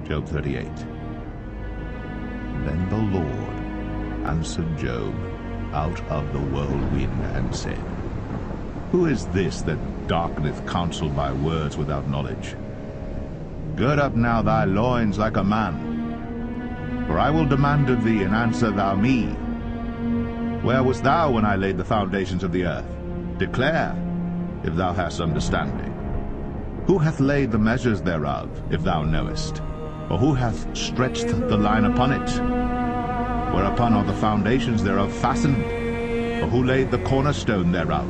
Job 38. Then the Lord answered Job out of the whirlwind and said, Who is this that darkeneth counsel by words without knowledge? Gird up now thy loins like a man, for I will demand of thee, and answer thou me. Where wast thou when I laid the foundations of the earth? Declare, if thou hast understanding. Who hath laid the measures thereof, if thou knowest? Or who hath stretched the line upon it? Whereupon are the foundations thereof fastened? Or who laid the cornerstone thereof?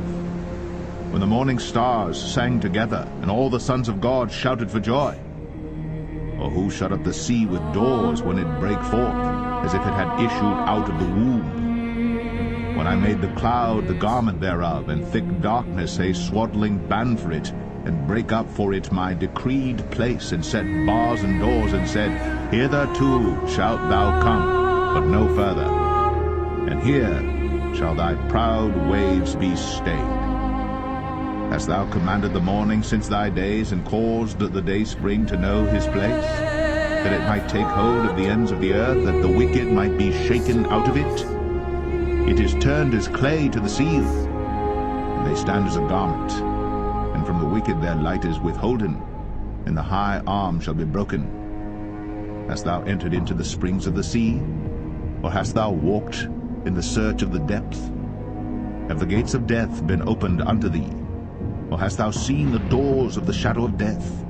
When the morning stars sang together, and all the sons of God shouted for joy? Or who shut up the sea with doors when it brake forth, as if it had issued out of the womb? When I made the cloud the garment thereof, and thick darkness a swaddling band for it, and brake up for it my decreed place, and set bars and doors, and said, Hitherto shalt thou come, but no further, and here shall thy proud waves be stayed. Hast thou commanded the morning since thy days, and caused the dayspring to know his place, that it might take hold of the ends of the earth, that the wicked might be shaken out of it? It is turned as clay to the seal, and they stand as a garment. And from the wicked their light is withholden, and the high arm shall be broken. Hast thou entered into the springs of the sea? Or hast thou walked in the search of the depth? Have the gates of death been opened unto thee? Or hast thou seen the doors of the shadow of death?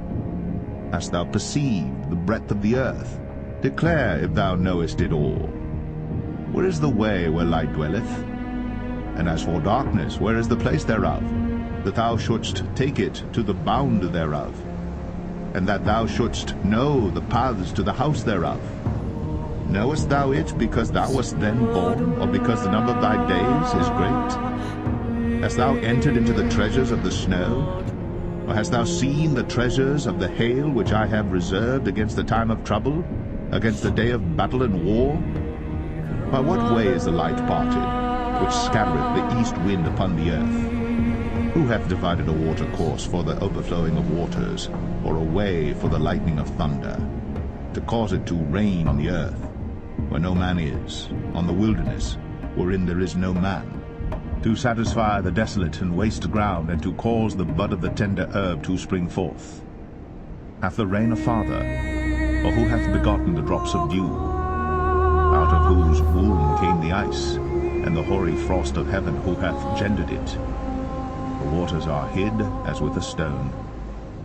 Hast thou perceived the breadth of the earth? Declare, if thou knowest it all. Where is the way where light dwelleth? And as for darkness, where is the place thereof? That thou shouldst take it to the bound thereof, and that thou shouldst know the paths to the house thereof. Knowest thou it because thou wast then born, or because the number of thy days is great? Hast thou entered into the treasures of the snow? Or hast thou seen the treasures of the hail, which I have reserved against the time of trouble, against the day of battle and war? By what way is the light parted, which scattereth the east wind upon the earth? Who hath divided a water course for the overflowing of waters, or a way for the lightning of thunder, to cause it to rain on the earth, where no man is, on the wilderness, wherein there is no man, to satisfy the desolate and waste ground, and to cause the bud of the tender herb to spring forth? Hath the rain a father, or who hath begotten the drops of dew, out of whose womb came the ice, and the hoary frost of heaven, who hath gendered it? The waters are hid as with a stone,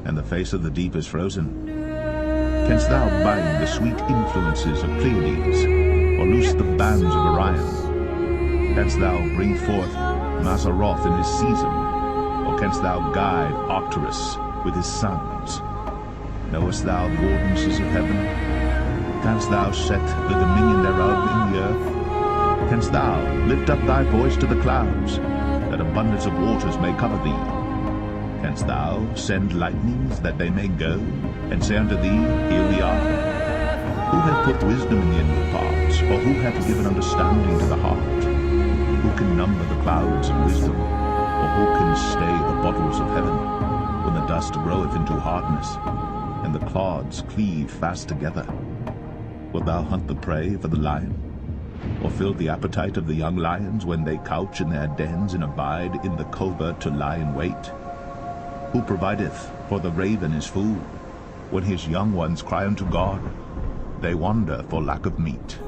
and the face of the deep is frozen. Canst thou bind the sweet influences of Pleiades, or loose the bands of Orion? Canst thou bring forth Mazzaroth in his season, or canst thou guide Arcturus with his sons? Knowest thou the ordinances of heaven? Canst thou set the dominion thereof in the earth? Canst thou lift up thy voice to the clouds, that abundance of waters may cover thee? Canst thou send lightnings that they may go, and say unto thee, Here we are? Who hath put wisdom in the inward parts, or who hath given understanding to the heart? Who can number the clouds in wisdom, or who can stay the bottles of heaven, when the dust groweth into hardness, and the clods cleave fast together? Wilt thou hunt the prey for the lion, or fill the appetite of the young lions when they couch in their dens and abide in the covert to lie in wait? Who provideth for the raven his food, when his young ones cry unto God? They wander for lack of meat.